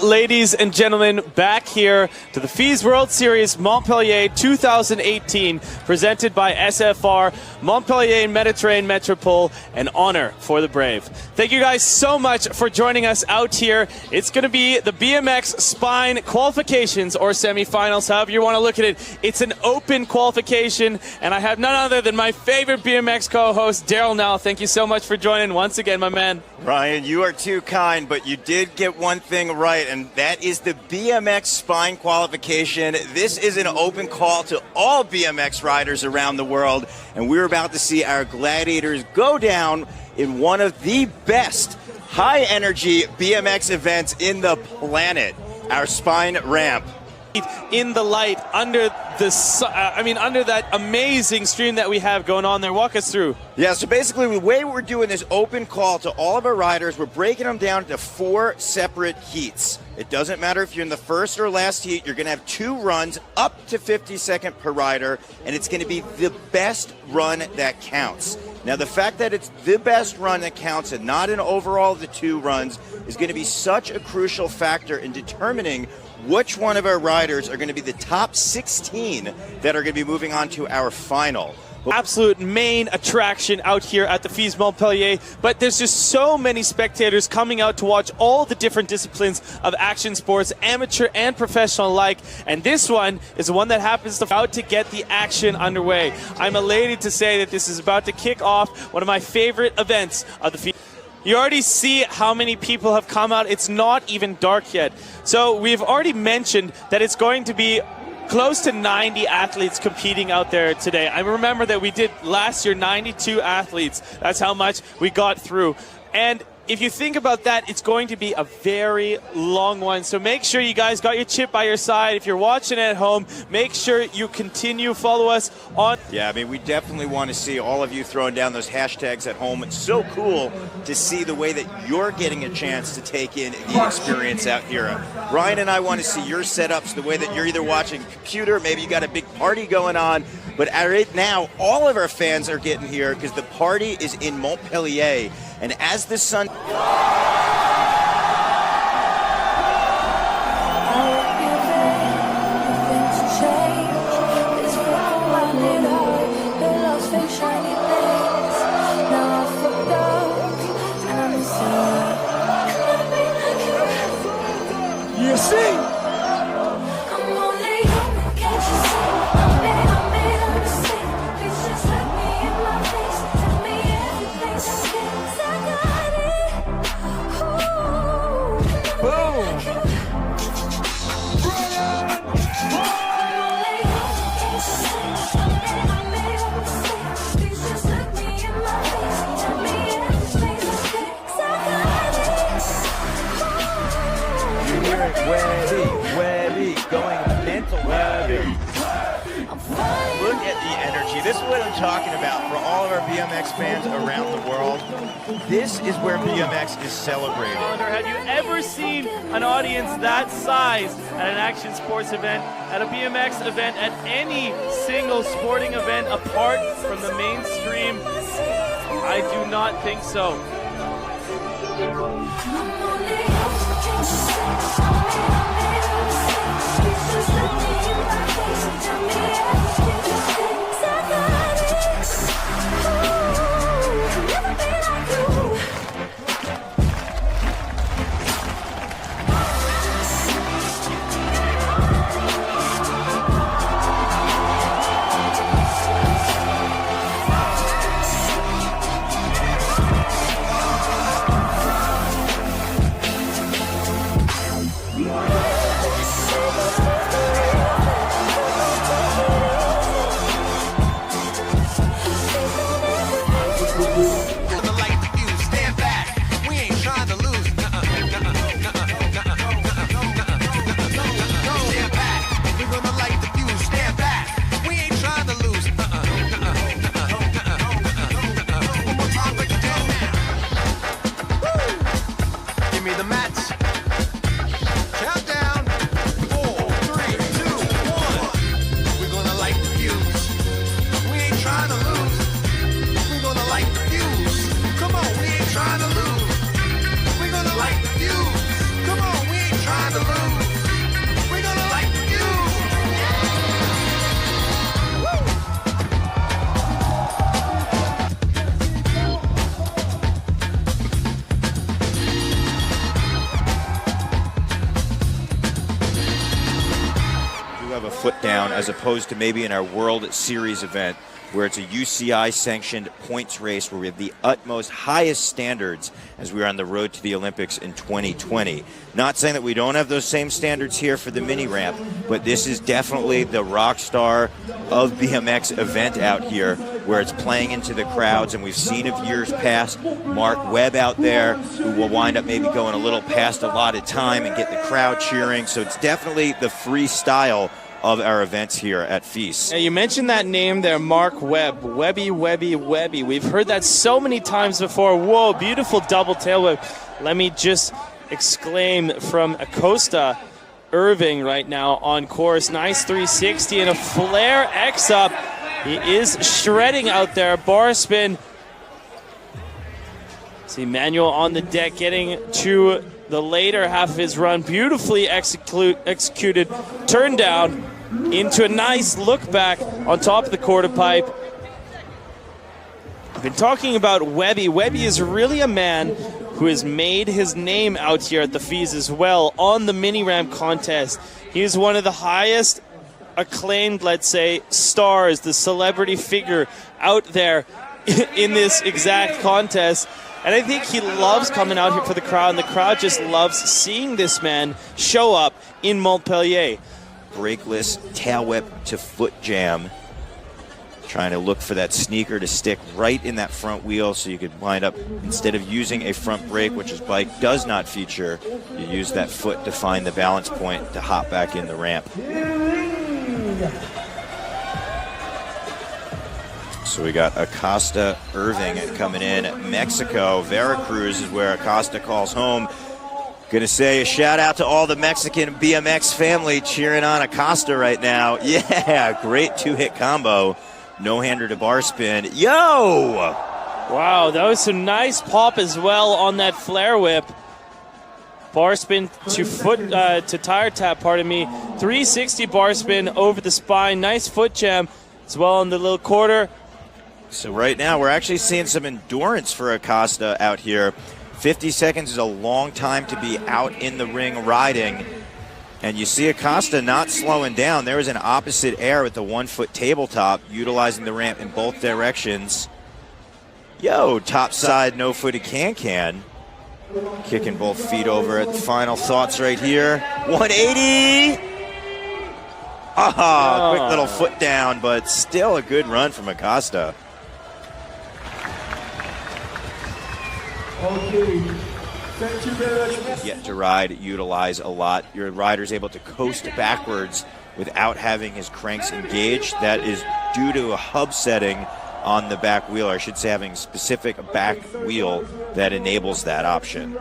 Ladies and gentlemen, back here to the FISE World Series Montpellier 2018, presented by SFR, Montpellier Mediterranean Metropole, an honor for the brave. Thank you guys so much for joining us out here. It's going to be the BMX Spine qualifications or semifinals, however you want to look at it. It's an open qualification, and I have none other than my favorite BMX co-host, Daryl Nell. Thank you so much for joining once again, my man. Ryan, you are too kind, but you did get one thing right, and that is the BMX Spine qualification. This is an open call to all BMX riders around the world, and we're about to see our gladiators go down in one of the best high-energy BMX events in the planet, our Spine Ramp. In the light, under the under that amazing stream that we have going on there. Walk us through. Yeah, so basically the way we're doing this open call to all of our riders, we're breaking them down into 4 separate heats. It doesn't matter if you're in the first or last heat, you're going to have 2 runs up to 50-second per rider, and it's going to be the best run that counts. Now, the fact that it's the best run that counts and not an overall of the 2 runs is going to be such a crucial factor in determining which one of our riders are going to be the top 16 that are going to be moving on to our final. Absolute main attraction out here at the FISE Montpellier, but there's just so many spectators coming out to watch all the different disciplines of action sports, amateur and professional alike, and this one is the one that happens to get the action underway. I'm elated to say that this is about to kick off one of my favorite events of the FISE. You already see how many people have come out. It's not even dark yet. So we've already mentioned that it's going to be close to 90 athletes competing out there today. I remember that we did last year 92 athletes. That's how much we got through. And if you think about that, it's going to be a very long one. So make sure you guys got your chip by your side. If you're watching at home, make sure you follow us on. Yeah, I mean, we definitely want to see all of you throwing down those hashtags at home. It's so cool to see the way that you're getting a chance to take in the experience out here. Ryan and I want to see your setups, the way that you're either watching a computer, maybe you got a big party going on. But right now, all of our fans are getting here because the party is in Montpellier. And as the sun... You see? Look at the energy. This is what I'm talking about for all of our BMX fans around the world. This is where BMX is celebrated. Have you ever seen an audience that size at an action sports event, at a BMX event, at any single sporting event apart from the mainstream? I do not think so. have a foot down, as opposed to maybe in our World Series event, where it's a UCI-sanctioned points race where we have the utmost, highest standards as we are on the road to the Olympics in 2020. Not saying that we don't have those same standards here for the mini ramp, but this is definitely the rock star of BMX event out here, where it's playing into the crowds, and we've seen of years past Mark Webb out there, who will wind up maybe going a little past allotted time and get the crowd cheering. So it's definitely the freestyle of our events here at FISE. Yeah, you mentioned that name there, Mark Webb. Webby, Webby, Webby. We've heard that so many times before. Whoa, beautiful double tail whip. Let me just exclaim from Acosta. Irving right now on course. Nice 360 and a flare X up. He is shredding out there. Bar spin. See Manuel on the deck getting to the later half of his run. Beautifully executed turn down into a nice look back on top of the quarter pipe. I've been talking about Webby. Webby is really a man who has made his name out here at the FISE as well on the mini ramp contest. He is one of the highest acclaimed, let's say, stars, the celebrity figure out there in this exact contest. And I think he loves coming out here for the crowd, and the crowd just loves seeing this man show up in Montpellier. Brakeless tail whip to foot jam. Trying to look for that sneaker to stick right in that front wheel, so you could wind up, instead of using a front brake, which his bike does not feature, you use that foot to find the balance point to hop back in the ramp. So we got Acosta, Irving coming in. Mexico, Veracruz is where Acosta calls home. Gonna say a shout out to all the Mexican BMX family cheering on Acosta right now. Yeah, great two-hit combo. No-hander to bar spin. Yo! Wow, that was some nice pop as well on that flare whip. Bar spin to foot, to tire tap, pardon me. 360 bar spin over the spine. Nice foot jam as well on the little quarter. So right now we're actually seeing some endurance for Acosta out here. 50 seconds is a long time to be out in the ring riding. And you see Acosta not slowing down. There was an opposite air with the 1-foot tabletop, utilizing the ramp in both directions. Yo, top side, no-footed can-can. Kicking both feet over at the final thoughts right here. 180! Quick little foot down, but still a good run from Acosta. Okay, thank you very much. Yet to ride, utilize a lot. Your rider's able to coast backwards without having his cranks engaged. That is due to a hub setting on the back wheel, or I should say having a specific back wheel that enables that option.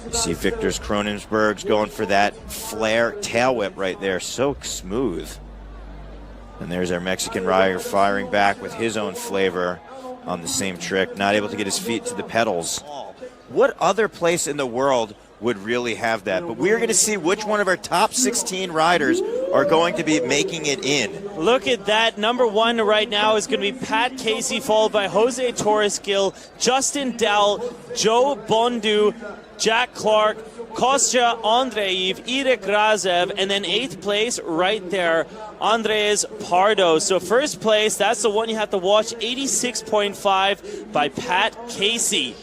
You see Victor Kronensberg's going for that flare tail whip right there, so smooth. And there's our Mexican rider firing back with his own flavor on the same trick, not able to get his feet to the pedals. What other place in the world would really have that? But we're going to see which one of our top 16 riders are going to be making it in. Look at that. Number one right now is going to be Pat Casey, followed by Jose Torres-Gil, Justin Dowell, Joe Bondu, Jack Clark, Kostya Andreev, Irek Razev, and then 8th place right there, Andres Pardo. So first place, that's the one you have to watch, 86.5 by Pat Casey.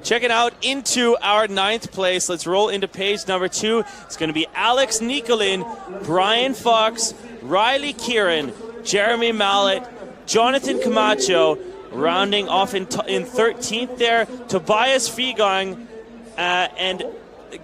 Checking out into our 9th place. Let's roll into page number 2. It's going to be Alex Nicolin, Brian Fox, Riley Kieran, Jeremy Mallet, Jonathan Camacho, rounding off in 13th there, Tobias Figang, and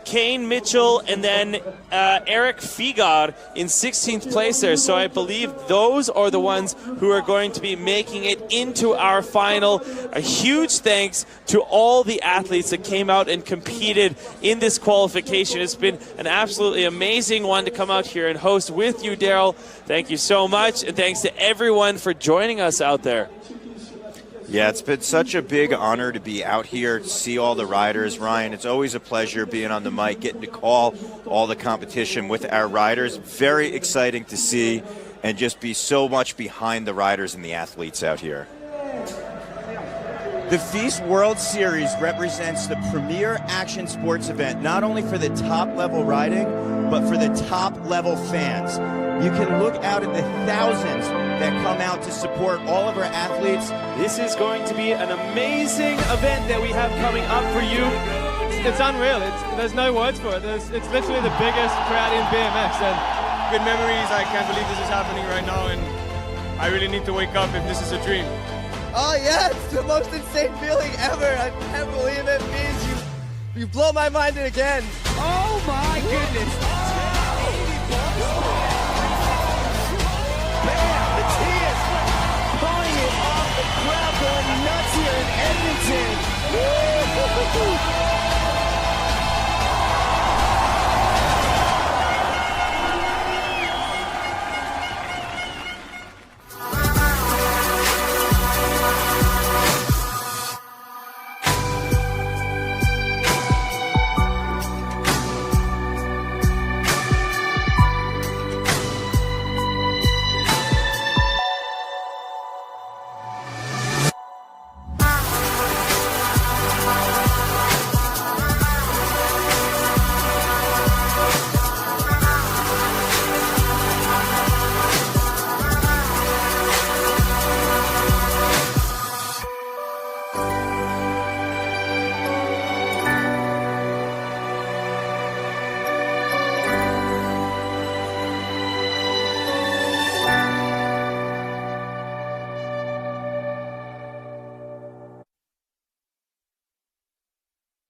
Kane Mitchell, and then Eric Figar in 16th place there. So I believe those are the ones who are going to be making it into our final. A huge thanks to all the athletes that came out and competed in this qualification. It's been an absolutely amazing one to come out here and host with you, Daryl. Thank you so much, and thanks to everyone for joining us out there. Yeah, it's been such a big honor to be out here to see all the riders. Ryan, it's always a pleasure being on the mic, getting to call all the competition with our riders. Very exciting to see and just be so much behind the riders and the athletes out here. The FISE World Series represents the premier action sports event, not only for the top-level riding, but for the top-level fans. You can look out at the thousands that come out to support all of our athletes. This is going to be an amazing event that we have coming up for you. It's unreal. There's no words for it. It's literally the biggest crowd in BMX, and good memories. I can't believe this is happening right now, and I really need to wake up if this is a dream. Oh yeah, it's the most insane feeling ever. I can't believe it. Means you blow my mind again. Oh my goodness. Man, the tears pulling it off the crowd going nuts here in Edmonton. Woo!